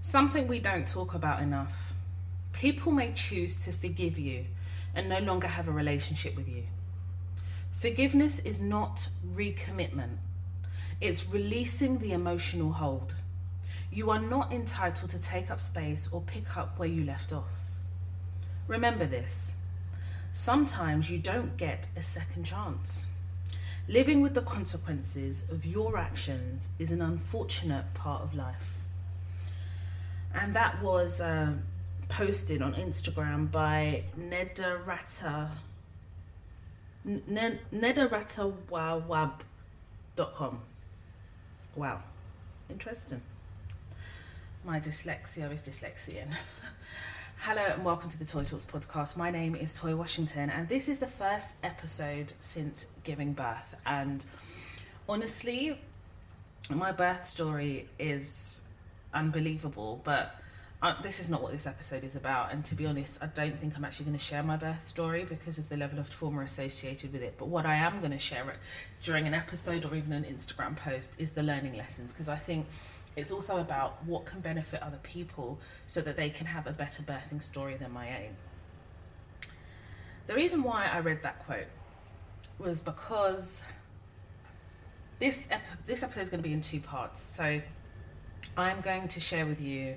Something we don't talk about enough. People may choose to forgive you and no longer have a relationship with you. Forgiveness is not recommitment. It's releasing the emotional hold. You are not entitled to take up space or pick up where you left off. Remember this. Sometimes you don't get a second chance. Living with the consequences of your actions is an unfortunate part of life. And that was posted on Instagram by nedaratawawab.com. Wow, interesting. My dyslexia is dyslexian. Hello and welcome to the Toy Talks podcast. My name is Toy Washington and this is the first episode since giving birth. And honestly, my birth story is unbelievable, but this is not what this episode is about. And to be honest, I don't think I'm actually going to share my birth story because of the level of trauma associated with it. But what I am going to share it during an episode or even an Instagram post is the learning lessons, because I think it's also about what can benefit other people so that they can have a better birthing story than my own. The reason why I read that quote was because this episode is going to be in two parts. So I'm going to share with you,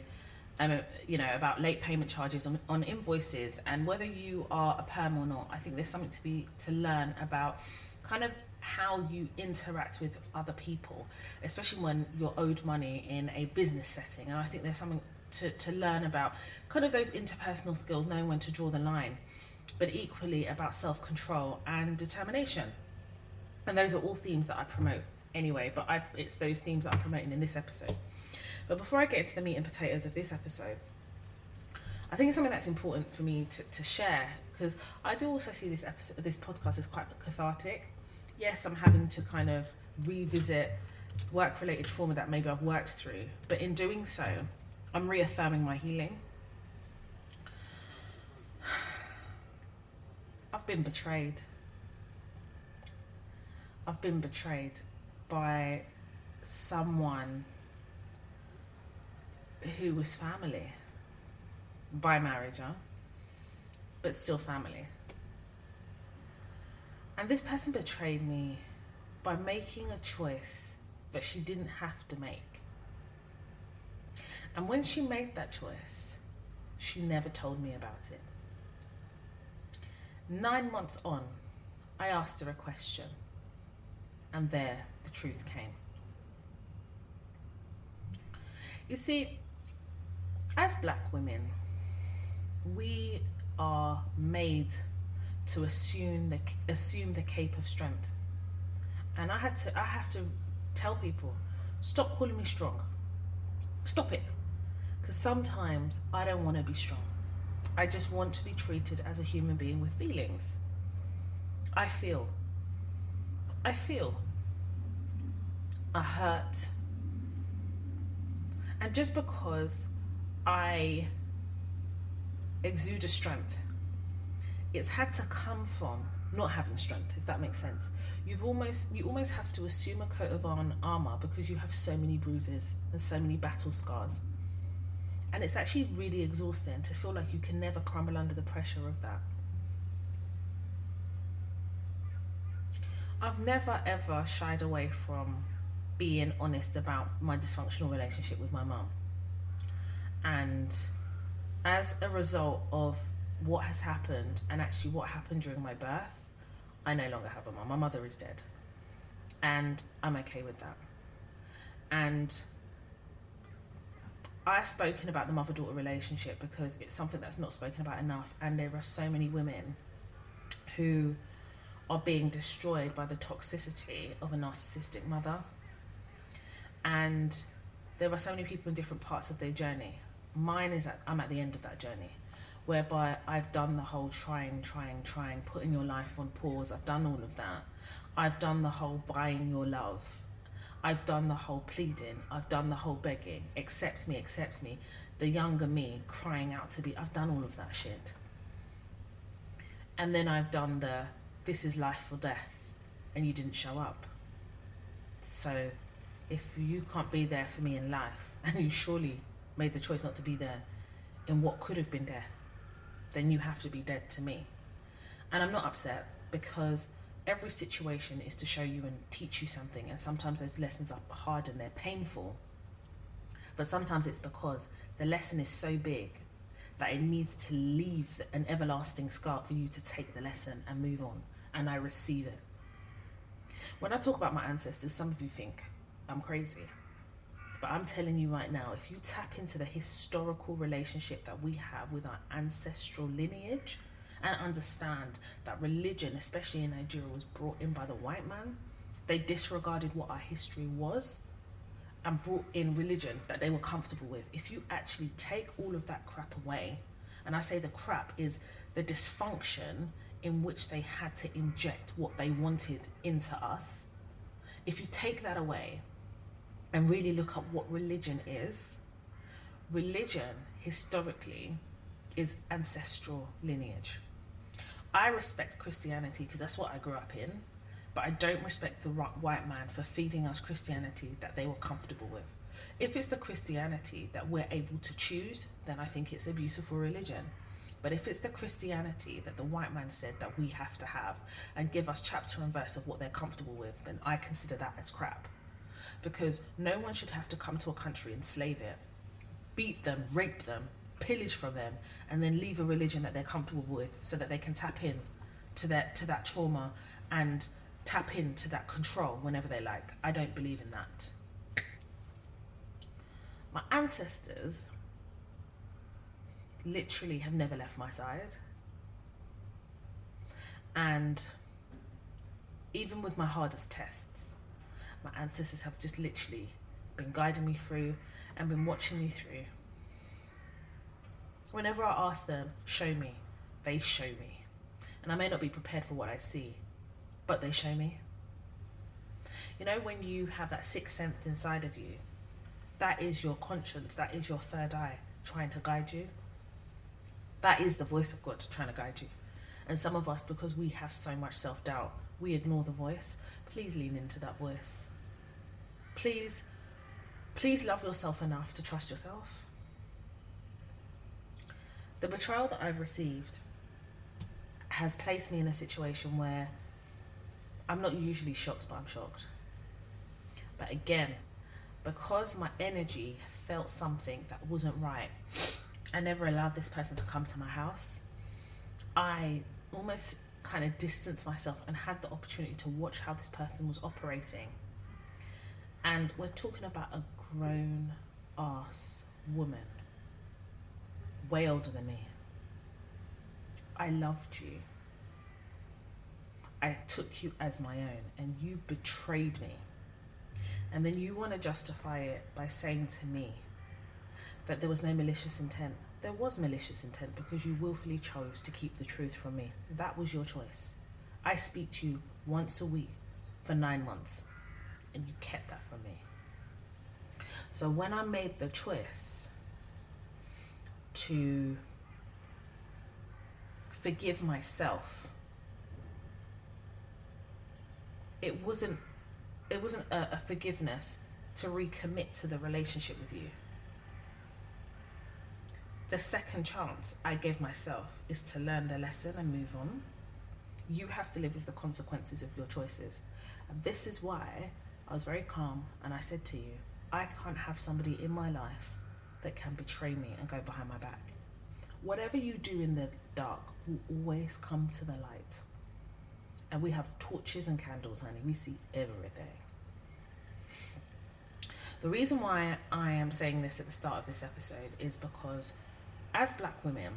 about late payment charges on invoices, and whether you are a perm or not. I think there's something to learn about kind of how you interact with other people, especially when you're owed money in a business setting. And I think there's something to learn about kind of those interpersonal skills, knowing when to draw the line, but equally about self-control and determination. And those are all themes that I promote anyway, but it's those themes that I'm promoting in this episode. But before I get into the meat and potatoes of this episode, I think it's something that's important for me to share, because I do also see this podcast as quite cathartic. Yes, I'm having to kind of revisit work-related trauma that maybe I've worked through, but in doing so, I'm reaffirming my healing. I've been betrayed. I've been betrayed by someone who was family, by marriage, but still family. And this person betrayed me by making a choice that she didn't have to make. And when she made that choice, she never told me about it. 9 months on, I asked her a question, and there the truth came. You see, as black women, we are made to assume the cape of strength. And I have to tell people, stop calling me strong. Stop it. Because sometimes I don't want to be strong. I just want to be treated as a human being with feelings. I feel. I hurt. And just because I exude a strength, it's had to come from not having strength, if that makes sense. You almost have to assume a coat of armor because you have so many bruises and so many battle scars. And it's actually really exhausting to feel like you can never crumble under the pressure of that. I've never ever shied away from being honest about my dysfunctional relationship with my mum. And as a result of what has happened, and actually what happened during my birth, I no longer have a mum. My mother is dead. And I'm okay with that. And I've spoken about the mother-daughter relationship because it's something that's not spoken about enough. And there are so many women who are being destroyed by the toxicity of a narcissistic mother. And there are so many people in different parts of their journey. Mine is I'm at the end of that journey, whereby I've done the whole trying, putting your life on pause. I've done all of that. I've done the whole buying your love. I've done the whole pleading. I've done the whole begging. Accept me. The younger me crying out to be. I've done all of that shit. And then I've done this is life or death, and you didn't show up. So if you can't be there for me in life, and you surely made the choice not to be there in what could have been death, then you have to be dead to me. And I'm not upset, because every situation is to show you and teach you something, and sometimes those lessons are hard and they're painful, but sometimes it's because the lesson is so big that it needs to leave an everlasting scar for you to take the lesson and move on, and I receive it. When I talk about my ancestors, some of you think I'm crazy, but I'm telling you right now, if you tap into the historical relationship that we have with our ancestral lineage, and understand that religion, especially in Nigeria, was brought in by the white man, they disregarded what our history was and brought in religion that they were comfortable with. If you actually take all of that crap away, and I say the crap is the dysfunction in which they had to inject what they wanted into us, if you take that away and really look at what religion is, religion historically is ancestral lineage. I respect Christianity because that's what I grew up in, but I don't respect the white man for feeding us Christianity that they were comfortable with. If it's the Christianity that we're able to choose, then I think it's a beautiful religion. But if it's the Christianity that the white man said that we have to have and give us chapter and verse of what they're comfortable with, then I consider that as crap. Because no one should have to come to a country and slave it, beat them, rape them, pillage from them, and then leave a religion that they're comfortable with so that they can tap in to that trauma and tap into that control whenever they like. I don't believe in that. My ancestors literally have never left my side, and even with my hardest tests, my ancestors have just literally been guiding me through and been watching me through. Whenever I ask them, show me, they show me. And I may not be prepared for what I see, but they show me. You know, when you have that sixth sense inside of you, that is your conscience, that is your third eye trying to guide you. That is the voice of God trying to guide you. And some of us, because we have so much self-doubt, we ignore the voice. Please lean into that voice. Please love yourself enough to trust yourself. The betrayal that I've received has placed me in a situation where I'm not usually shocked, but I'm shocked. But again, because my energy felt something that wasn't right, I never allowed this person to come to my house. I almost kind of distanced myself and had the opportunity to watch how this person was operating. And we're talking about a grown ass woman, way older than me. I loved you. I took you as my own, and you betrayed me. And then you want to justify it by saying to me that there was no malicious intent. There was malicious intent because you willfully chose to keep the truth from me. That was your choice. I speak to you once a week for 9 months, and you kept that from me. So when I made the choice to forgive myself, it wasn't a forgiveness to recommit to the relationship with you. The second chance I gave myself is to learn the lesson and move on. You have to live with the consequences of your choices. And this is why I was very calm and I said to you, I can't have somebody in my life that can betray me and go behind my back. Whatever you do in the dark will always come to the light. And we have torches and candles, honey. We see everything. The reason why I am saying this at the start of this episode is because as black women,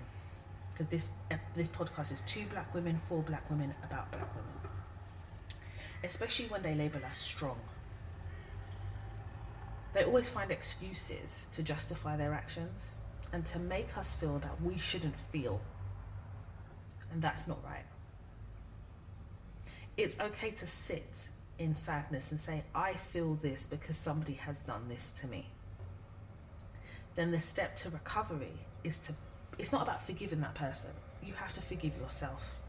because this podcast is 2 black women, 4 black women, about black women, especially when they label us strong, they always find excuses to justify their actions and to make us feel that we shouldn't feel. And that's not right. It's okay to sit in sadness and say, I feel this because somebody has done this to me. Then the step to recovery is it's not about forgiving that person. You have to forgive yourself.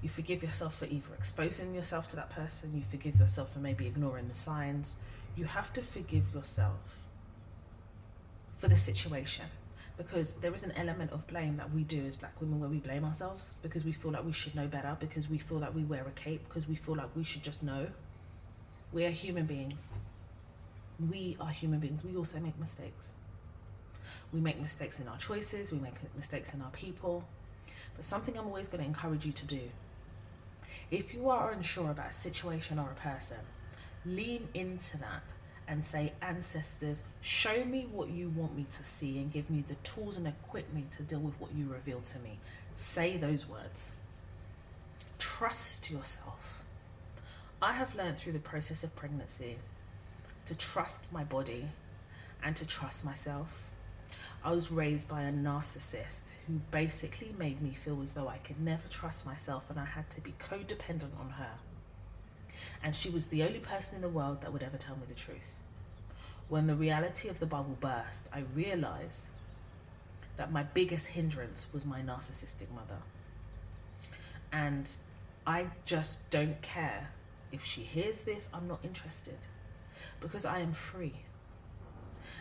You forgive yourself for either exposing yourself to that person. You forgive yourself for maybe ignoring the signs. You have to forgive yourself for the situation, because there is an element of blame that we do as black women where we blame ourselves because we feel like we should know better, because we feel like we wear a cape, because we feel like we should just know. We are human beings. We are human beings. We also make mistakes. We make mistakes in our choices. We make mistakes in our people. But something I'm always going to encourage you to do, if you are unsure about a situation or a person, lean into that and say, ancestors, show me what you want me to see and give me the tools and equip me to deal with what you reveal to me. Say those words. Trust yourself. I have learned through the process of pregnancy to trust my body and to trust myself. I was raised by a narcissist who basically made me feel as though I could never trust myself and I had to be codependent on her. And she was the only person in the world that would ever tell me the truth. When the reality of the bubble burst, I realized that my biggest hindrance was my narcissistic mother. And I just don't care. If she hears this, I'm not interested, because I am free.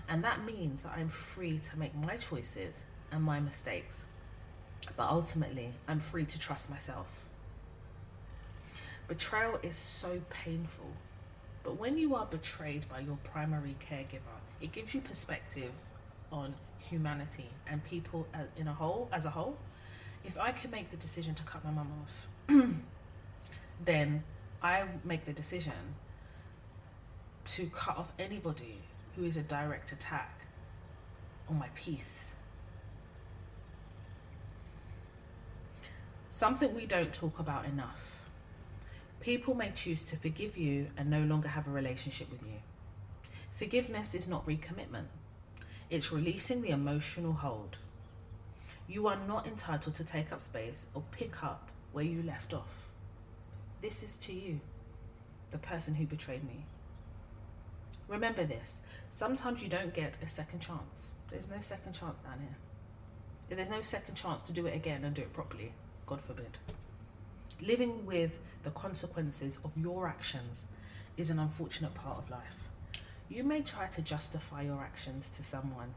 And that means that I'm free to make my choices and my mistakes. But ultimately, I'm free to trust myself. Betrayal is so painful. But when you are betrayed by your primary caregiver, it gives you perspective on humanity and people as a whole. If I can make the decision to cut my mum off, then I make the decision to cut off anybody who is a direct attack on my peace. Something we don't talk about enough. People may choose to forgive you and no longer have a relationship with you. Forgiveness is not recommitment. It's releasing the emotional hold. You are not entitled to take up space or pick up where you left off. This is to you, the person who betrayed me. Remember this, sometimes you don't get a second chance. There's no second chance down here. There's no second chance to do it again and do it properly, God forbid. Living with the consequences of your actions is an unfortunate part of life. You may try to justify your actions to someone,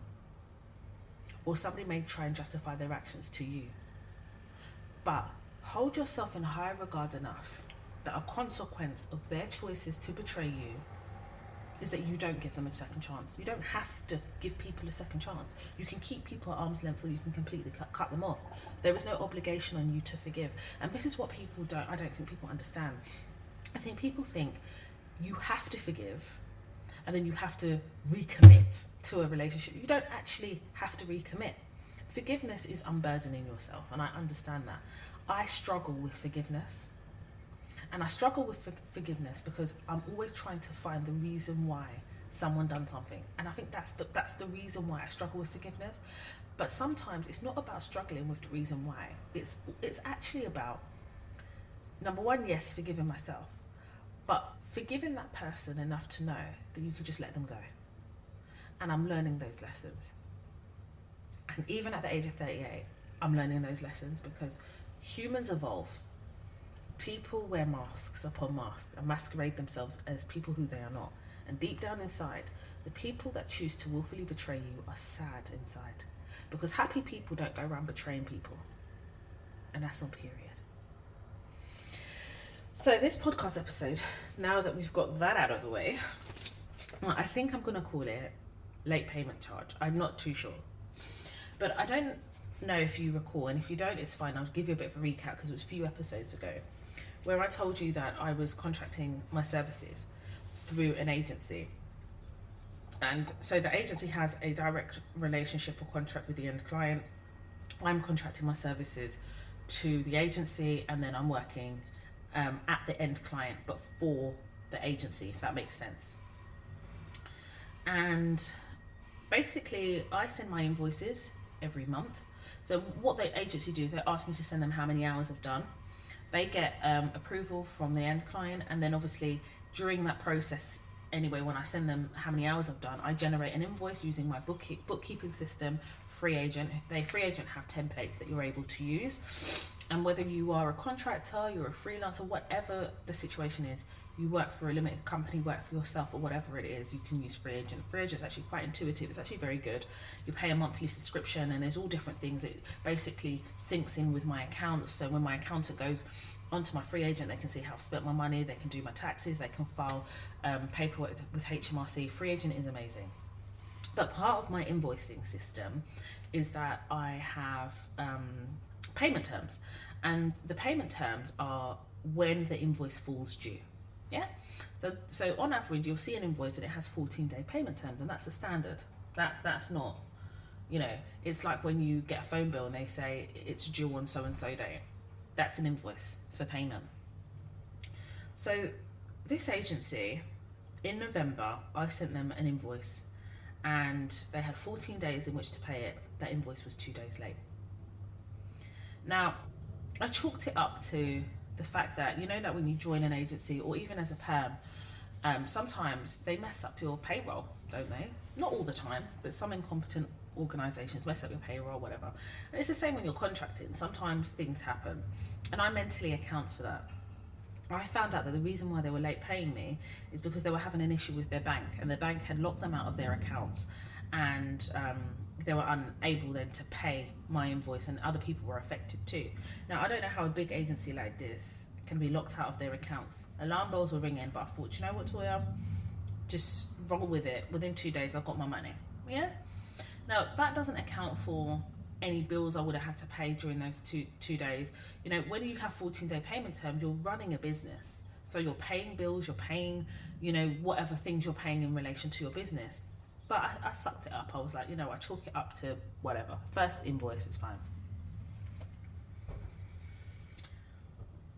or somebody may try and justify their actions to you. But hold yourself in high regard enough that a consequence of their choices to betray you is that you don't give them a second chance. You don't have to give people a second chance. You can keep people at arm's length, or you can completely cut them off. There is no obligation on you to forgive. And this is what I don't think people understand. I think people think you have to forgive and then you have to recommit to a relationship. You don't actually have to recommit. Forgiveness is unburdening yourself, and I understand that. I struggle with forgiveness. And I struggle with forgiveness because I'm always trying to find the reason why someone done something. And I think that's the reason why I struggle with forgiveness. But sometimes it's not about struggling with the reason why. It's actually about, number one, yes, forgiving myself. But forgiving that person enough to know that you could just let them go. And I'm learning those lessons. And even at the age of 38, I'm learning those lessons because humans evolve. People wear masks upon masks and masquerade themselves as people who they are not. And deep down inside, the people that choose to willfully betray you are sad inside. Because happy people don't go around betraying people. And that's on period. So this podcast episode, now that we've got that out of the way, I think I'm going to call it late payment charge. I'm not too sure. But I don't know if you recall, and if you don't, it's fine. I'll give you a bit of a recap because it was a few episodes ago, where I told you that I was contracting my services through an agency. And so the agency has a direct relationship or contract with the end client. I'm contracting my services to the agency, and then I'm working at the end client, but for the agency, if that makes sense. And basically, I send my invoices every month. So what the agency do, they ask me to send them how many hours I've done. They get approval from the end client, and then obviously during that process anyway, when I send them how many hours I've done, I generate an invoice using my bookkeeping system, Free Agent. Free Agent have templates that you're able to use. And whether you are a contractor, you're a freelancer, whatever the situation is, you work for a limited company, work for yourself, or whatever it is, you can use Free Agent. Free Agent is actually quite intuitive. It's actually very good. You pay a monthly subscription, and there's all different things. It basically syncs in with my account. So when my accountant goes onto my Free Agent, they can see how I've spent my money, they can do my taxes, they can file paperwork with HMRC. Free Agent is amazing. But part of my invoicing system is that I have payment terms, and the payment terms are when the invoice falls due. Yeah, so on average you'll see an invoice and it has 14-day payment terms, and that's the standard. That's not, it's like when you get a phone bill and they say it's due on so and so day. That's an invoice for payment. So this agency, in November, I sent them an invoice and they had 14 days in which to pay it. That invoice was 2 days late. Now, I chalked it up to the fact that, that when you join an agency or even as a perm, sometimes they mess up your payroll, don't they? Not all the time, but some incompetent organisations mess up your payroll, whatever. And it's the same when you're contracting. Sometimes things happen, and I mentally account for that. I found out that the reason why they were late paying me is because they were having an issue with their bank, and the bank had locked them out of their accounts, and they were unable then to pay my invoice, and other people were affected too. Now, I don't know how a big agency like this can be locked out of their accounts. Alarm bells were ringing, but I thought, you know what, Toya, just roll with it. Within 2 days, I got my money. Yeah. Now, that doesn't account for any bills I would have had to pay during those two days. When you have 14-day payment terms, you're running a business. So you're paying bills, you're paying, whatever things you're paying in relation to your business. But I sucked it up. I was like, I chalk it up to whatever. First invoice, it's fine.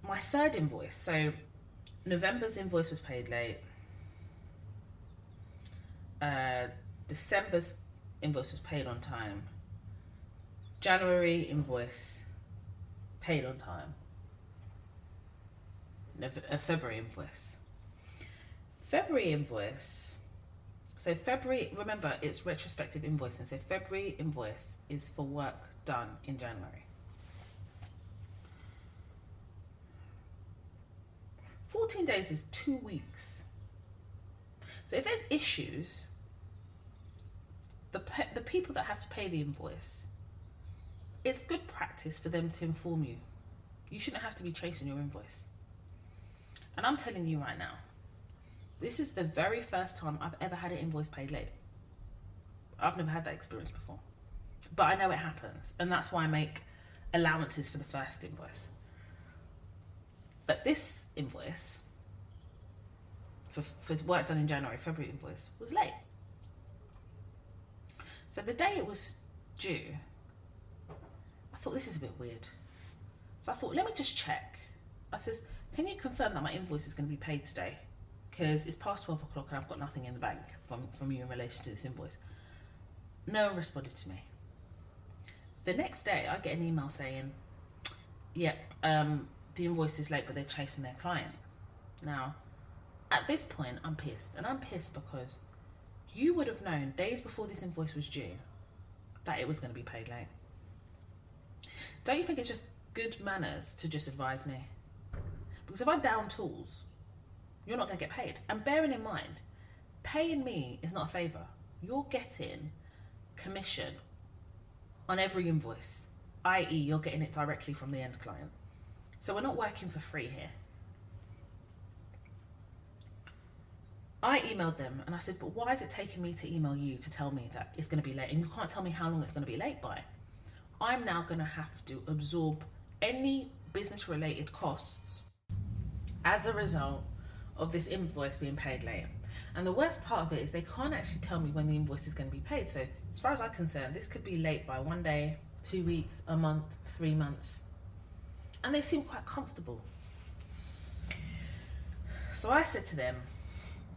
My third invoice, so November's invoice was paid late. December's invoice was paid on time. January invoice paid on time. February invoice. February invoice. So February, remember, it's retrospective invoicing. So February invoice is for work done in January. 14 days is 2 weeks. So if there's issues, the people that have to pay the invoice, it's good practice for them to inform you. You shouldn't have to be chasing your invoice. And I'm telling you right now, this is the very first time I've ever had an invoice paid late. I've never had that experience before. But I know it happens, and that's why I make allowances for the first invoice. But this invoice, for work done in January, February invoice, was late. So the day it was due, I thought, this is a bit weird. So I thought, let me just check. I says, can you confirm that my invoice is going to be paid today? Because it's past 12 o'clock and I've got nothing in the bank from you in relation to this invoice. No one responded to me. The next day, I get an email saying, yep, the invoice is late, but they're chasing their client. Now, at this point, I'm pissed. And I'm pissed because you would have known days before this invoice was due that it was going to be paid late. Don't you think it's just good manners to just advise me? Because if I down tools, you're not going to get paid. And bearing in mind, paying me is not a favour. You're getting commission on every invoice, i.e. you're getting it directly from the end client. So we're not working for free here. I emailed them and I said, but why is it taking me to email you to tell me that it's going to be late? And you can't tell me how long it's going to be late by. I'm now going to have to absorb any business related costs as a result of this invoice being paid late. And the worst part of it is they can't actually tell me when the invoice is going to be paid. So as far as I'm concerned, this could be late by 1 day, 2 weeks, a month, 3 months. And they seem quite comfortable. So I said to them,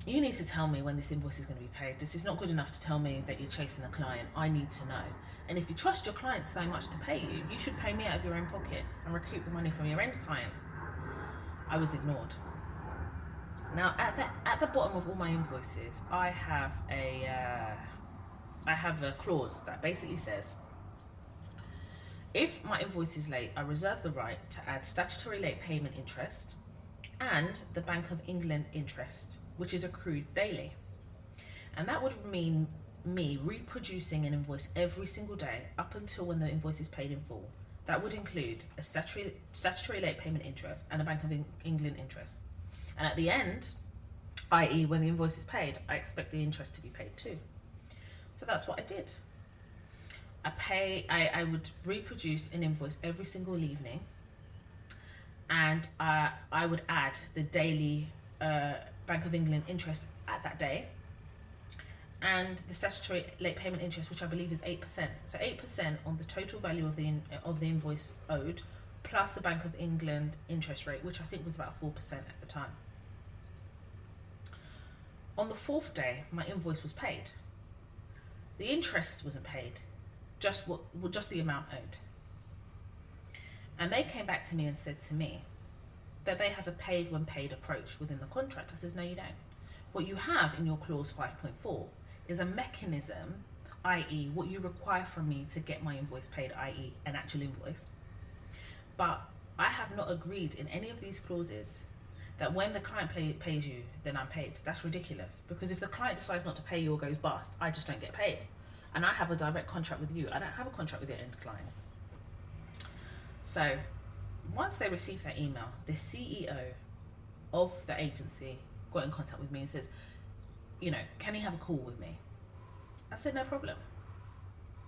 you need to tell me when this invoice is going to be paid. This is not good enough to tell me that you're chasing the client. I need to know. And if you trust your client so much to pay you, you should pay me out of your own pocket and recoup the money from your end client. I was ignored. Now, at the bottom of all my invoices, I have a clause that basically says, if my invoice is late, I reserve the right to add statutory late payment interest and the Bank of England interest, which is accrued daily. And that would mean me reproducing an invoice every single day up until when the invoice is paid in full. That would include a statutory late payment interest and a Bank of England interest. And at the end, i.e. when the invoice is paid, I expect the interest to be paid too. So that's what I did. I would reproduce an invoice every single evening, and I would add the daily Bank of England interest at that day, and the statutory late payment interest, which I believe is 8%. So 8% on the total value of the invoice owed, plus the Bank of England interest rate, which I think was about 4% at the time. On the fourth day, my invoice was paid. The interest wasn't paid, just the amount owed. And they came back to me and said to me that they have a paid when paid approach within the contract. I says, no, you don't. What you have in your clause 5.4 is a mechanism, i.e. what you require from me to get my invoice paid, i.e. an actual invoice. But I have not agreed in any of these clauses that when the client pays you, then I'm paid. That's ridiculous, because if the client decides not to pay you or goes bust, I just don't get paid. And I have a direct contract with you. I don't have a contract with your end client. So once they received that email, the CEO of the agency got in contact with me and says, can he have a call with me? I said, no problem.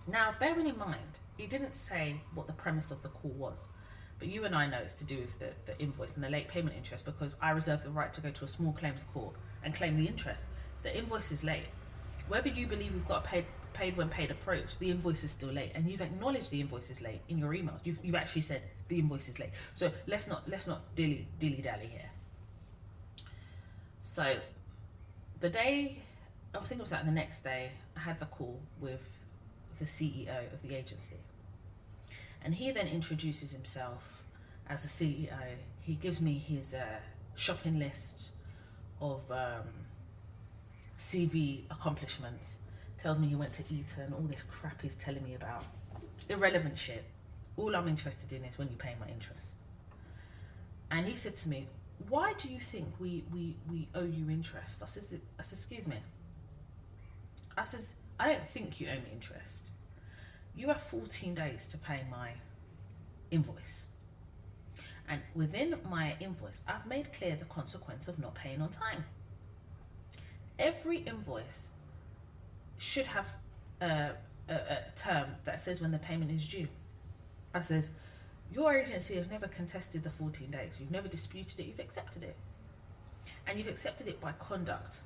Now, bearing in mind, he didn't say what the premise of the call was, but you and I know it's to do with the invoice and the late payment interest, because I reserve the right to go to a small claims court and claim the interest. The invoice is late. Whether you believe we've got a paid when paid approach, the invoice is still late, and you've acknowledged the invoice is late in your emails. You've actually said the invoice is late. So let's not dilly dally here. So the day, I think it was the next day, I had the call with the CEO of the agency, and he then introduces himself as the CEO. He gives me his shopping list of CV accomplishments, tells me he went to Eton, all this crap he's telling me about. Irrelevant shit. All I'm interested in is when you pay my interest. And he said to me, why do you think we owe you interest? I says, excuse me. I says, I don't think you owe me interest. You have 14 days to pay my invoice. And within my invoice, I've made clear the consequence of not paying on time. Every invoice should have a term that says when the payment is due. I says, your agency has never contested the 14 days. You've never disputed it. You've accepted it. And you've accepted it by conduct.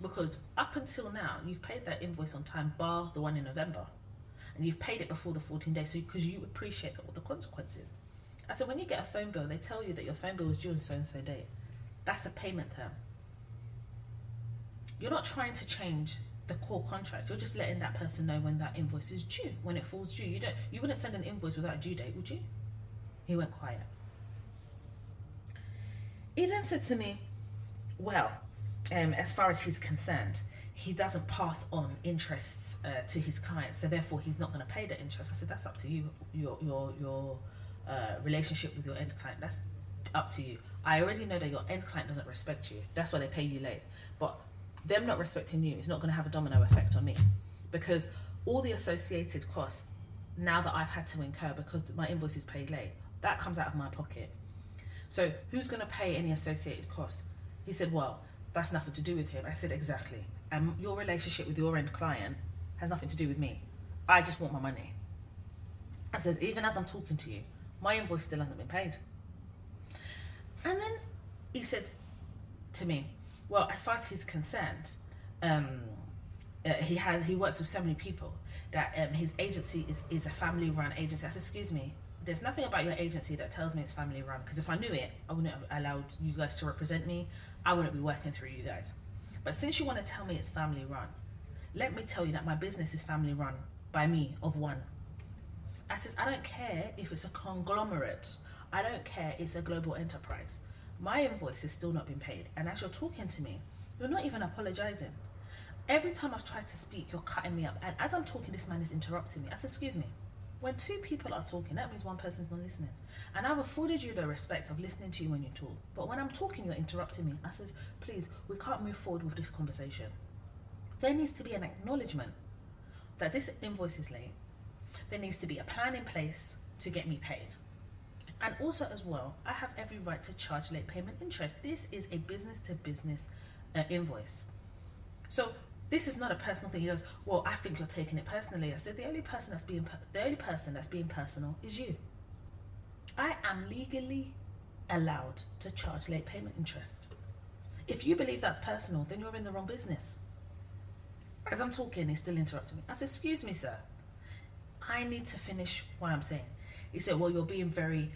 Because up until now, you've paid that invoice on time, bar the one in November. And you've paid it before the 14 days, so because you appreciate what the consequence is. I said, when you get a phone bill, they tell you that your phone bill was due on so-and-so date. That's a payment term. You're not trying to change the core contract. You're just letting that person know when that invoice is due, when it falls due. You wouldn't send an invoice without a due date, would you? He went quiet. He then said to me, well, as far as he's concerned, he doesn't pass on interests to his clients, so therefore he's not going to pay the interest. I said, that's up to you. Your relationship with your end client, that's up to you. I already know that your end client doesn't respect you. That's why they pay you late. But them not respecting you is not going to have a domino effect on me, because all the associated costs now that I've had to incur because my invoice is paid late, that comes out of my pocket. So who's going to pay any associated costs? He said, well, that's nothing to do with him. I said, exactly. And your relationship with your end client has nothing to do with me. I just want my money. I said, even as I'm talking to you, my invoice still hasn't been paid. And then he said to me, well, as far as he's concerned, he works with so many people that his agency is a family-run agency. I said, excuse me, there's nothing about your agency that tells me it's family-run, because if I knew it, I wouldn't have allowed you guys to represent me. I wouldn't be working through you guys. But since you want to tell me it's family-run, let me tell you that my business is family-run by me, of one. I said, I don't care if it's a conglomerate. I don't care it's a global enterprise. my invoice is still not been paid. And as you're talking to me, you're not even apologizing. Every time I've tried to speak, you're cutting me up. And as I'm talking, this man is interrupting me. I said, excuse me. When two people are talking, that means one person's not listening. And I've afforded you the respect of listening to you when you talk. But when I'm talking, you're interrupting me. I said, please, we can't move forward with this conversation. There needs to be an acknowledgement that this invoice is late. There needs to be a plan in place to get me paid. And also as well, I have every right to charge late payment interest. This is a business to business invoice. So this is not a personal thing. He goes, well, I think you're taking it personally. I said, the only person that's being personal is you. I am legally allowed to charge late payment interest. If you believe that's personal, then you're in the wrong business. As I'm talking, he's still interrupting me. I said, excuse me, sir. I need to finish what I'm saying. He said, well, you're being very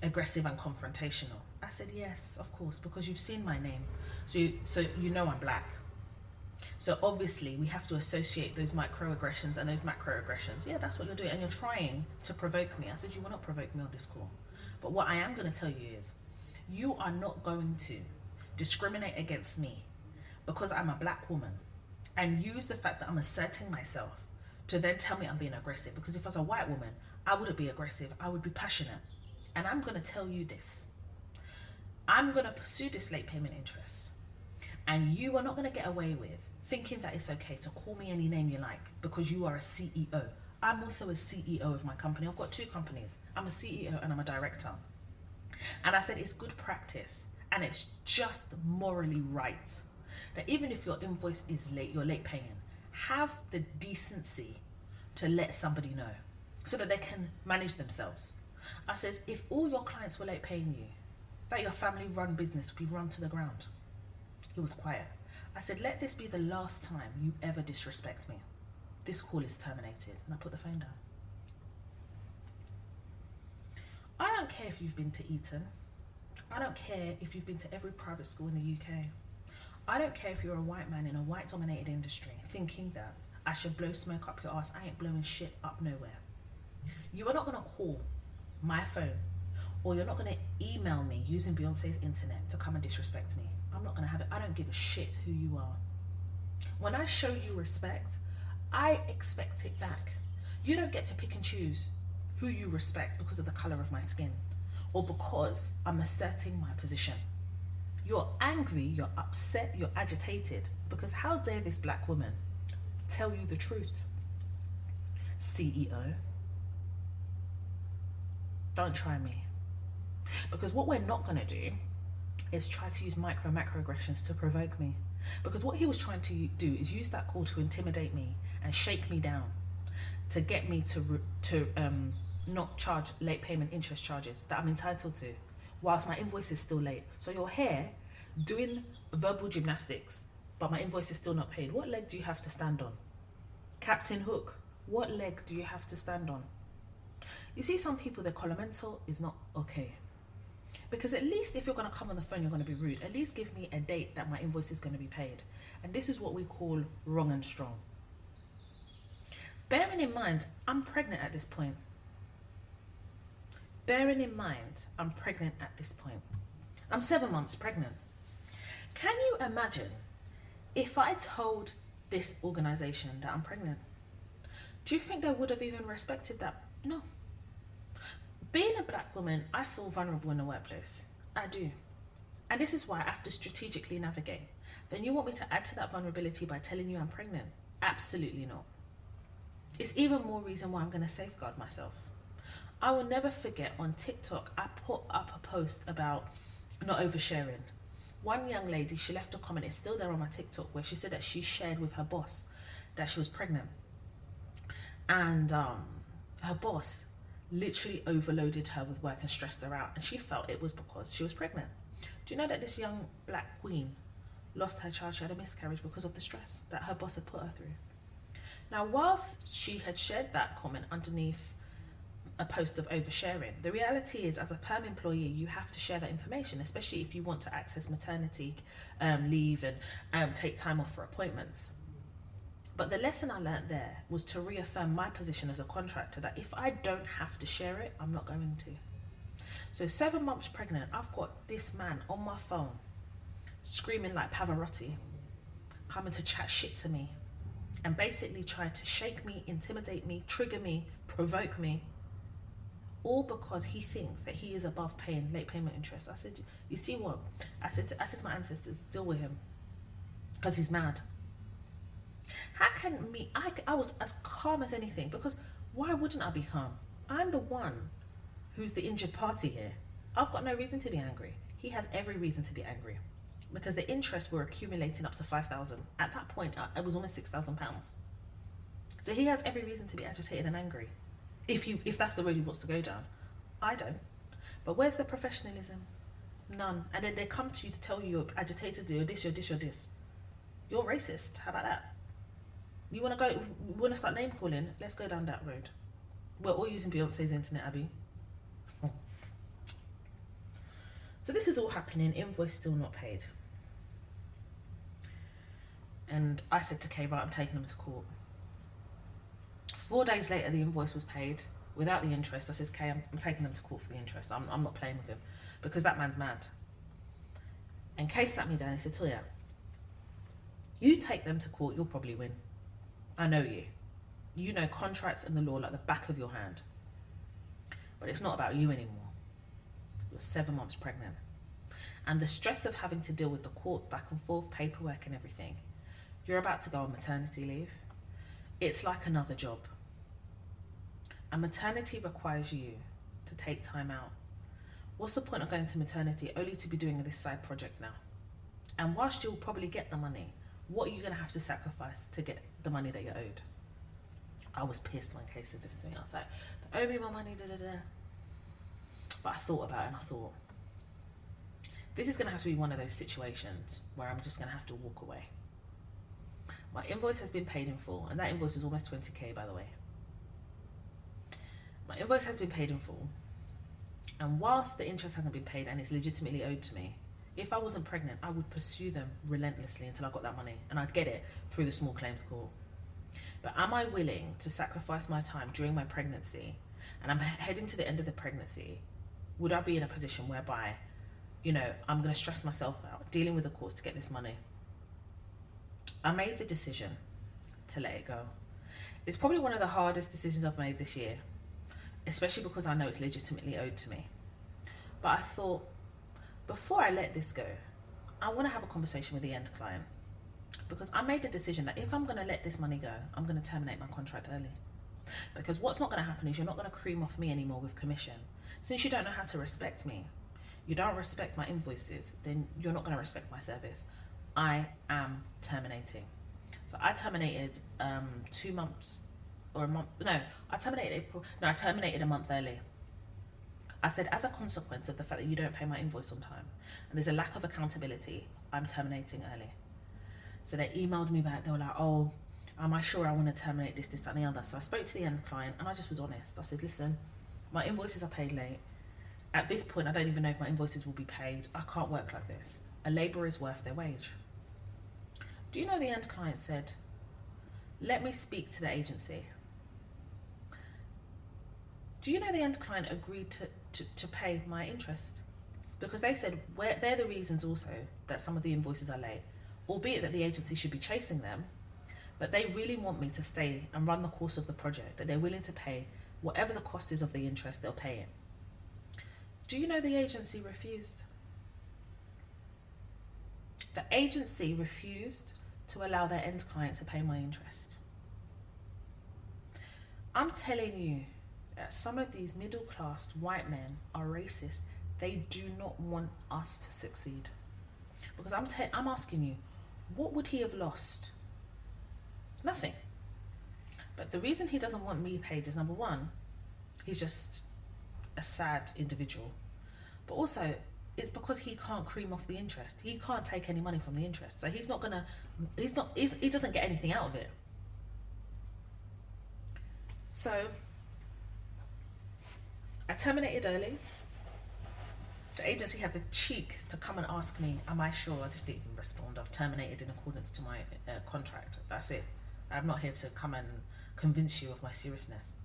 aggressive and confrontational. I said, yes, of course, because you've seen my name. So you know I'm black. So obviously we have to associate those microaggressions and those macroaggressions. Yeah, that's what you're doing. And you're trying to provoke me. I said, you will not provoke me on this call. But what I am going to tell you is, you are not going to discriminate against me because I'm a black woman and use the fact that I'm asserting myself to then tell me I'm being aggressive. Because if I was a white woman, I wouldn't be aggressive. I would be passionate. And I'm going to tell you this. I'm going to pursue this late payment interest. And you are not going to get away with thinking that it's okay to call me any name you like because you are a CEO. I'm also a CEO of my company. I've got two companies. I'm a CEO and I'm a director. And I said it's good practice and it's just morally right that even if your invoice is late, you're late paying, have the decency to let somebody know so that they can manage themselves. I says, if all your clients were late paying you, that your family run business would be run to the ground. He was quiet. I said, let this be the last time you ever disrespect me. This call is terminated. And I put the phone down. I don't care if you've been to Eton. I don't care if you've been to every private school in the UK. I don't care if you're a white man in a white dominated industry thinking that I should blow smoke up your ass. I ain't blowing shit up nowhere. You are not going to call my phone or you're not going to email me using Beyonce's internet to come and disrespect me. I'm not going to have it. I don't give a shit who you are. When I show you respect, I expect it back. You don't get to pick and choose who you respect because of the colour of my skin or because I'm asserting my position. You're angry, you're upset, you're agitated because how dare this black woman tell you the truth? CEO, don't try me. Because what we're not going to do is try to use macroaggressions to provoke me. Because what he was trying to do is use that call to intimidate me and shake me down to get me to not charge late payment interest charges that I'm entitled to whilst my invoice is still late. So you're here doing verbal gymnastics, but my invoice is still not paid. What leg do you have to stand on? Captain Hook, what leg do you have to stand on? You see, some people, their mental is not okay. Because at least if you're going to come on the phone, you're going to be rude. At least give me a date that my invoice is going to be paid. And this is what we call wrong and strong. Bearing in mind, I'm pregnant at this point. I'm 7 months pregnant. Can you imagine if I told this organization that I'm pregnant? Do you think they would have even respected that? No. Being a black woman, I feel vulnerable in the workplace. I do. And this is why I have to strategically navigate. Then you want me to add to that vulnerability by telling you I'm pregnant? Absolutely not. It's even more reason why I'm going to safeguard myself. I will never forget on TikTok, I put up a post about not oversharing. One young lady, she left a comment, it's still there on my TikTok, where she said that she shared with her boss that she was pregnant. And her boss literally overloaded her with work and stressed her out. And she felt it was because she was pregnant. Do you know that this young black queen lost her child? She had a miscarriage because of the stress that her boss had put her through. Now, whilst she had shared that comment underneath a post of oversharing, the reality is, as a perm employee, you have to share that information, especially if you want to access maternity leave and take time off for appointments. But the lesson I learned there was to reaffirm my position as a contractor, that if I don't have to share it, I'm not going to. So 7 months pregnant, I've got this man on my phone screaming like Pavarotti, coming to chat shit to me and basically try to shake me, intimidate me, trigger me, provoke me, all because he thinks that he is above paying late payment interest. I said, you see what? I said to my ancestors, deal with him, because he's mad. How can me, I was as calm as anything, because why wouldn't I be calm? I'm the one who's the injured party here. I've got no reason to be angry. He has every reason to be angry, because the interest were accumulating up to 5,000. At that point, it was almost £6,000. So he has every reason to be agitated and angry, if that's the road he wants to go down. I don't. But where's the professionalism? None. And then they come to you to tell you you're agitated, you're this, you're this, you're this. You're racist. How about that? You want to start name calling? Let's go down that road. We're all using Beyonce's internet, Abby. So this is all happening, invoice still not paid. And I said to Kay, right, I'm taking them to court. 4 days later, the invoice was paid without the interest. I said, Kay, I'm taking them to court for the interest. I'm not playing with him, because that man's mad. And Kay sat me down and said, Toya, you take them to court, you'll probably win. I know you. You know contracts and the law like the back of your hand. But it's not about you anymore. You're 7 months pregnant. And the stress of having to deal with the court, back and forth, paperwork and everything. You're about to go on maternity leave. It's like another job. And maternity requires you to take time out. What's the point of going to maternity only to be doing this side project now? And whilst you'll probably get the money, what are you going to have to sacrifice to get the money that you're owed? I was pissed when Kay said this to me. I was like, owe me my money, da-da-da. But I thought about it and I thought, this is going to have to be one of those situations where I'm just going to have to walk away. My invoice has been paid in full, and that invoice was almost 20k, by the way. My invoice has been paid in full, and whilst the interest hasn't been paid and it's legitimately owed to me, if I wasn't pregnant, I would pursue them relentlessly until I got that money, and I'd get it through the small claims court. But am I willing to sacrifice my time during my pregnancy, and I'm heading to the end of the pregnancy? Would I be in a position whereby, you know, I'm going to stress myself out dealing with the courts to get this money? I made the decision to let it go. It's probably one of the hardest decisions I've made this year, especially because I know it's legitimately owed to me. But I thought, before I let this go, I want to have a conversation with the end client, because I made the decision that if I'm going to let this money go, I'm going to terminate my contract early. Because what's not going to happen is you're not going to cream off me anymore with commission. Since you don't know how to respect me, you don't respect my invoices, then you're not going to respect my service. I am terminating. So I terminated 2 months or a month. No, I terminated April. No, I terminated a month early. I said, as a consequence of the fact that you don't pay my invoice on time and there's a lack of accountability, I'm terminating early. So they emailed me back. They were like, oh, am I sure I want to terminate this, that, and the other? So I spoke to the end client and I just was honest. I said, listen, my invoices are paid late. At this point, I don't even know if my invoices will be paid. I can't work like this. A labourer is worth their wage. Do you know the end client said, let me speak to the agency? Do you know the end client agreed to pay my interest? Because they said they're the reasons also that some of the invoices are late, albeit that the agency should be chasing them, but they really want me to stay and run the course of the project, that they're willing to pay whatever the cost is of the interest, they'll pay it. Do you know the agency refused? The agency refused to allow their end client to pay my interest. I'm telling you that some of these middle-class white men are racist. They do not want us to succeed. Because I'm asking you, what would he have lost? Nothing. But the reason he doesn't want me paid is, number one, he's just a sad individual. But also, it's because he can't cream off the interest. He can't take any money from the interest. So he doesn't get anything out of it. So I terminated early. The agency had the cheek to come and ask me, am I sure? I just didn't even respond. I've terminated in accordance to my contract. That's it. I'm not here to come and convince you of my seriousness.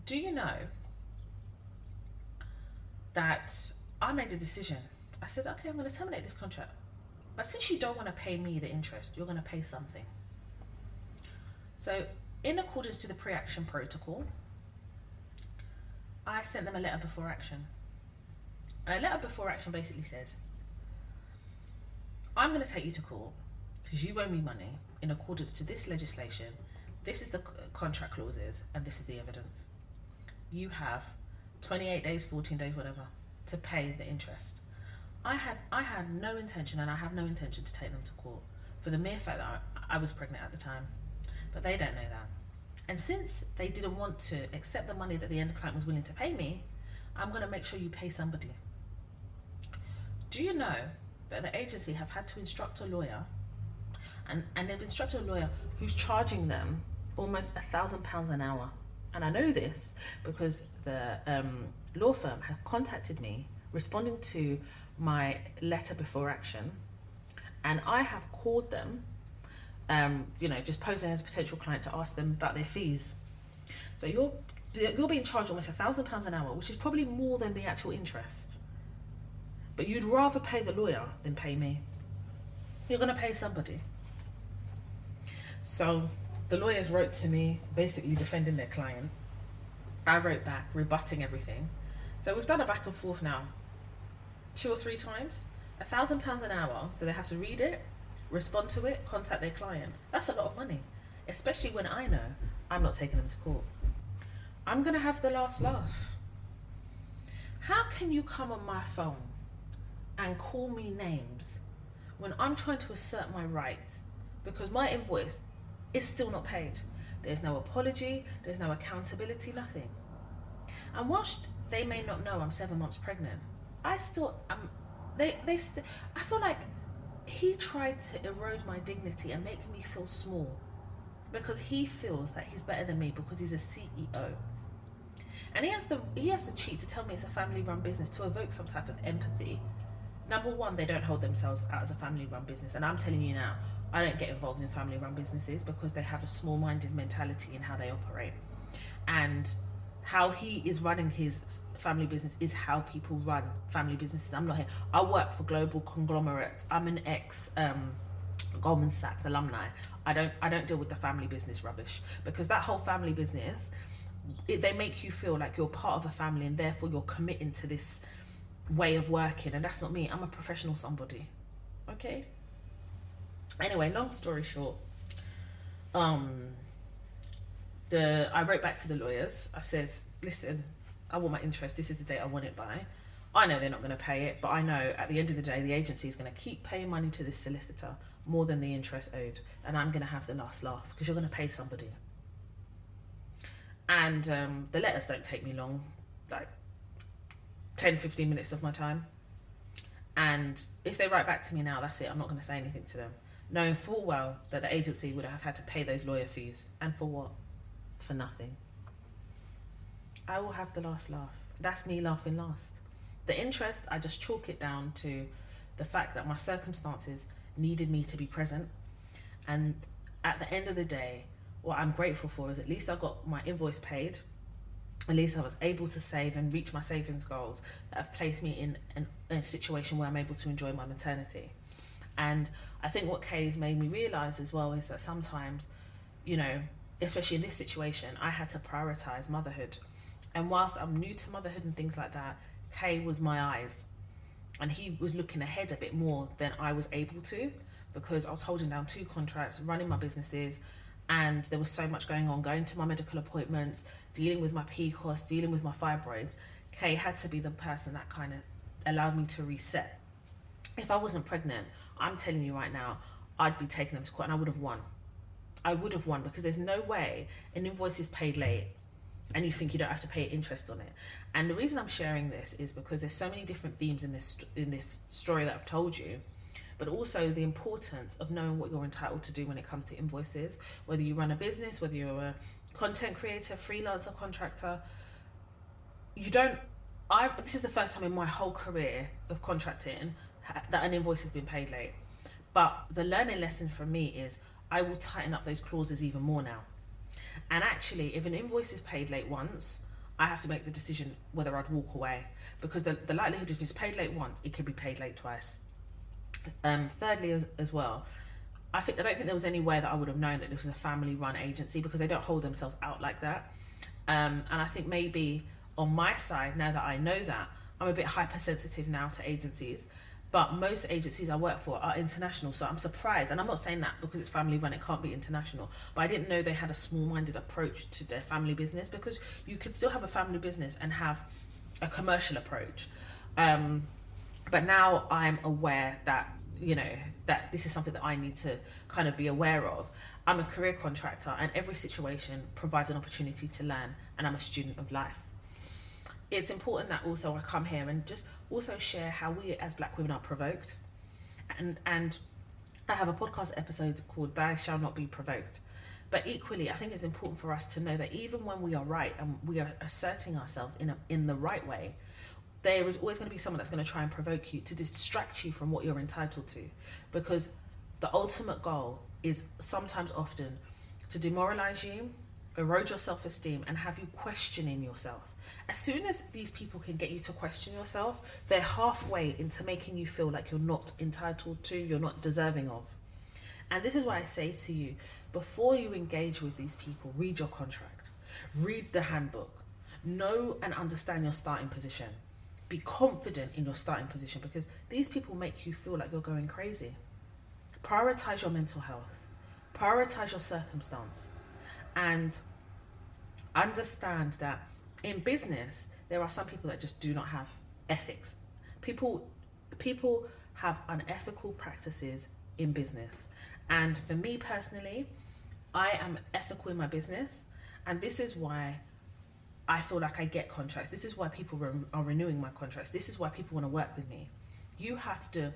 Do you know that I made a decision. I said, okay, I'm going to terminate this contract. But since you don't want to pay me the interest, you're going to pay something. So in accordance to the pre-action protocol, I sent them a letter before action. And a letter before action basically says, I'm going to take you to court because you owe me money in accordance to this legislation. This is the contract clauses and this is the evidence. You have 28 days, 14 days, whatever, to pay the interest. I had no intention, and I have no intention to take them to court for the mere fact that I was pregnant at the time. But they don't know that. And since they didn't want to accept the money that the end client was willing to pay me, I'm going to make sure you pay somebody. Do you know that the agency have had to instruct a lawyer, and they've instructed a lawyer who's charging them almost £1,000 an hour? And I know this because the law firm have contacted me responding to my letter before action, and I have called them, just posing as a potential client to ask them about their fees. So you're being charged almost £1,000 an hour, which is probably more than the actual interest. But you'd rather pay the lawyer than pay me. You're going to pay somebody. So the lawyers wrote to me, basically defending their client. I wrote back, rebutting everything. So we've done a back and forth now 2 or 3 times. £1,000 an hour. Do they have to read it, respond to it, contact their client? That's a lot of money, especially when I know I'm not taking them to court. I'm going to have the last laugh. How can you come on my phone and call me names when I'm trying to assert my right because my invoice is still not paid? There's no apology, there's no accountability, nothing. And whilst they may not know I'm 7 months pregnant, I still am. I feel like he tried to erode my dignity and make me feel small because he feels that he's better than me because he's a CEO. And he has the cheek to tell me it's a family-run business to evoke some type of empathy. Number one, they don't hold themselves out as a family-run business. And I'm telling you now, I don't get involved in family-run businesses because they have a small-minded mentality in how they operate. And how he is running his family business is how people run family businesses. I'm not here. I work for global conglomerates. I'm an ex Goldman Sachs alumni. I don't deal with the family business rubbish because that whole family business, they make you feel like you're part of a family and therefore you're committing to this way of working, and that's not me. I'm a professional somebody. Okay? Anyway, long story short, I wrote back to the lawyers. I says, listen, I want my interest. This is the date I want it by. I know they're not going to pay it, but I know at the end of the day, the agency is going to keep paying money to this solicitor more than the interest owed. And I'm going to have the last laugh because you're going to pay somebody. And the letters don't take me long, like 10, 15 minutes of my time. And if they write back to me now, that's it. I'm not going to say anything to them, knowing full well that the agency would have had to pay those lawyer fees. And for what? For nothing. I will have the last laugh. That's me laughing last. The interest, I just chalk it down to the fact that my circumstances needed me to be present. And at the end of the day, what I'm grateful for is at least I got my invoice paid. At least I was able to save and reach my savings goals that have placed me in a situation where I'm able to enjoy my maternity. And I think what Kay's made me realise as well is that sometimes, especially in this situation, I had to prioritise motherhood. And whilst I'm new to motherhood and things like that, Kay was my eyes. And he was looking ahead a bit more than I was able to because I was holding down 2 contracts, running my businesses, and there was so much going on, going to my medical appointments, dealing with my PCOS, dealing with my fibroids. Kay had to be the person that kind of allowed me to reset. If I wasn't pregnant, I'm telling you right now, I'd be taking them to court and I would have won. I would have won because there's no way an invoice is paid late and you think you don't have to pay interest on it. And the reason I'm sharing this is because there's so many different themes in this story that I've told you, but also the importance of knowing what you're entitled to do when it comes to invoices, whether you run a business, whether you're a content creator, freelancer, contractor. This is the first time in my whole career of contracting that an invoice has been paid late. But the learning lesson for me is I will tighten up those clauses even more now. And actually, if an invoice is paid late once, I have to make the decision whether I'd walk away, because the likelihood, if it's paid late once, it could be paid late twice. Thirdly, as well, I don't think there was any way that I would have known that this was a family-run agency, because they don't hold themselves out like that. And I think maybe on my side, now that I know that, I'm a bit hypersensitive now to agencies. But most agencies I work for are international, so I'm surprised. And I'm not saying that because it's family run, it can't be international. But I didn't know they had a small-minded approach to their family business, because you could still have a family business and have a commercial approach. But now I'm aware that, that this is something that I need to kind of be aware of. I'm a career contractor, and every situation provides an opportunity to learn, and I'm a student of life. It's important that also I come here and just also share how we as Black women are provoked. And I have a podcast episode called Thou Shall Not Be Provoked. But equally, I think it's important for us to know that even when we are right and we are asserting ourselves in the right way, there is always going to be someone that's going to try and provoke you to distract you from what you're entitled to. Because the ultimate goal is sometimes, often, to demoralize you, erode your self-esteem, and have you questioning yourself. As soon as these people can get you to question yourself, they're halfway into making you feel like you're not entitled to, you're not deserving of. And this is why I say to you, before you engage with these people, read your contract, read the handbook, know and understand your starting position. Be confident in your starting position, because these people make you feel like you're going crazy. Prioritize your mental health, prioritize your circumstance, and understand that in business, there are some people that just do not have ethics. People have unethical practices in business. And for me personally, I am ethical in my business. And this is why I feel like I get contracts. This is why people are renewing my contracts. This is why people want to work with me. You have to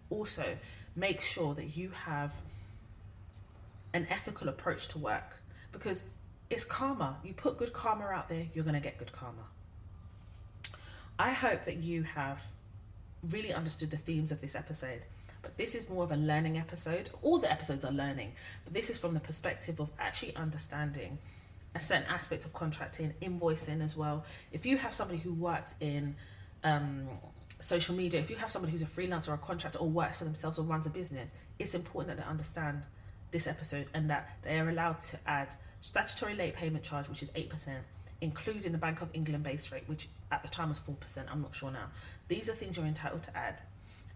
also make sure that you have an ethical approach to work, because it's karma. You put good karma out there, you're going to get good karma. I hope that you have really understood the themes of this episode, but this is more of a learning episode. All the episodes are learning, but this is from the perspective of actually understanding a certain aspect of contracting, invoicing as well. If you have somebody who works in social media, if you have somebody who's a freelancer or a contractor or works for themselves or runs a business, it's important that they understand this episode and that they are allowed to add statutory late payment charge, which is 8%, including the Bank of England base rate, which at the time was 4%, I'm not sure now. These are things you're entitled to add.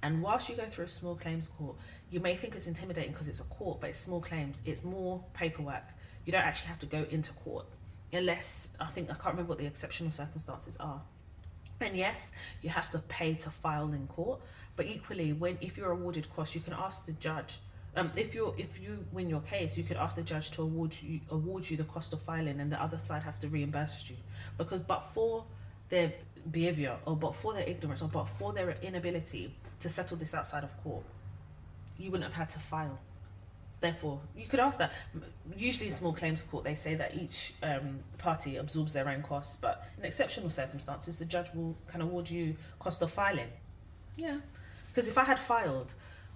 And whilst you go through a small claims court, you may think it's intimidating because it's a court, but it's small claims, it's more paperwork. You don't actually have to go into court, unless, I can't remember what the exceptional circumstances are. And yes, you have to pay to file in court, but equally, if you're awarded costs, you can ask the judge. If you win your case, you could ask the judge to award you the cost of filing, and the other side have to reimburse you. Because but for their behaviour, or but for their ignorance, or but for their inability to settle this outside of court, you wouldn't have had to file. Therefore, you could ask that. Usually in small claims court, they say that each party absorbs their own costs, but in exceptional circumstances, the judge can award you cost of filing. Yeah, because if I had filed,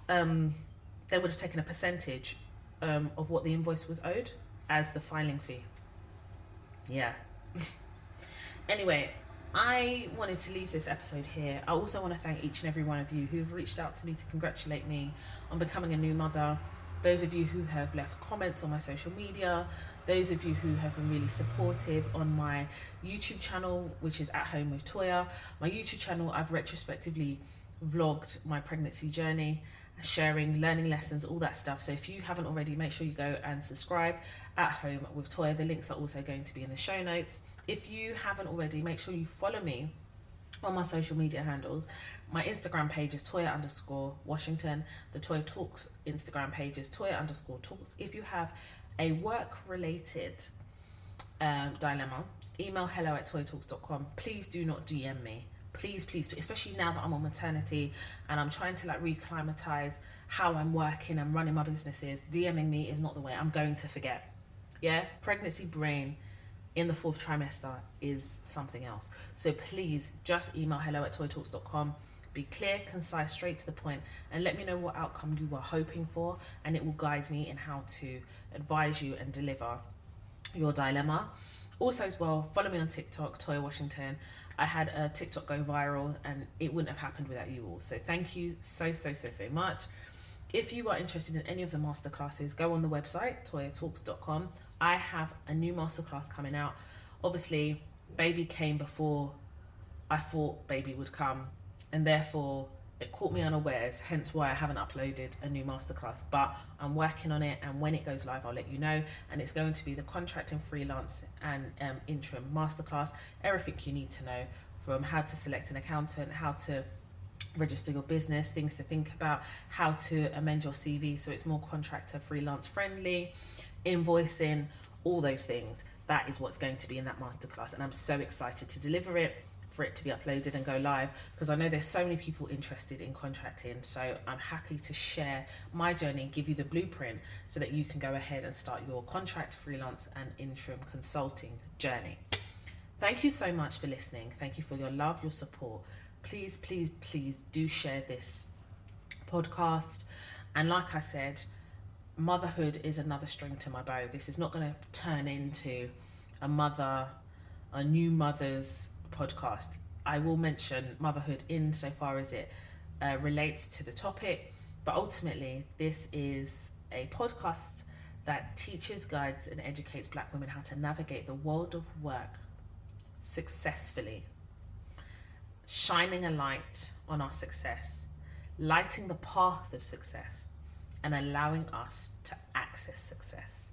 they would have taken a percentage of what the invoice was owed as the filing fee. Yeah. Anyway, I wanted to leave this episode here. I also want to thank each and every one of you who have reached out to me to congratulate me on becoming a new mother. Those of you who have left comments on my social media, those of you who have been really supportive on my YouTube channel, which is At Home with Toya. My YouTube channel, I've retrospectively vlogged my pregnancy journey, sharing learning lessons, all that stuff. So if you haven't already, make sure you go and subscribe. At Home with Toya. The links are also going to be in the show notes. If you haven't already, make sure you follow me on my social media handles. My Instagram page is Toya_Washington. The Toya Talks Instagram page is Toya_Talks. If you have a work-related dilemma, email hello@toyatalks.com. Please do not DM me. Please, especially now that I'm on maternity and I'm trying to reclimatize how I'm working and running my businesses. DMing me is not the way. I'm going to forget. Yeah, pregnancy brain in the 4th trimester is something else. So please just email hello@toyatalks.com. Be clear, concise, straight to the point, and let me know what outcome you were hoping for, and it will guide me in how to advise you and deliver your dilemma. Also as well, follow me on TikTok, Toya Washington. I had a TikTok go viral and it wouldn't have happened without you all. So thank you so much. If you are interested in any of the masterclasses, go on the website, toyatalks.com. I have a new masterclass coming out. Obviously, baby came before I thought baby would come, and therefore it caught me unawares, hence why I haven't uploaded a new masterclass. But I'm working on it, and when it goes live, I'll let you know. And it's going to be the contracting, freelance and interim masterclass. Everything you need to know, from how to select an accountant, how to register your business, things to think about, how to amend your CV so it's more contractor freelance friendly, invoicing, all those things. That is what's going to be in that masterclass, and I'm so excited to deliver it, for it to be uploaded and go live, because I know there's so many people interested in contracting. So I'm happy to share my journey and give you the blueprint so that you can go ahead and start your contract, freelance and interim consulting journey. Thank you so much for listening. Thank you for your love, your support. Please do share this podcast. And like I said, motherhood is another string to my bow. This is not going to turn into a new mother's podcast. I will mention motherhood insofar as it relates to the topic, but ultimately this is a podcast that teaches, guides and educates Black women how to navigate the world of work successfully, shining a light on our success, lighting the path of success, and allowing us to access success.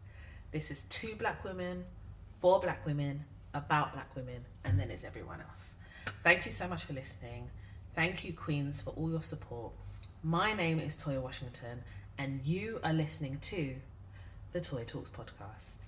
This is 2 Black women, 4 Black women, about Black women, and then it's everyone else. Thank you so much for listening. Thank you, Queens, for all your support. My name is Toya Washington, and you are listening to the Toya Talks podcast.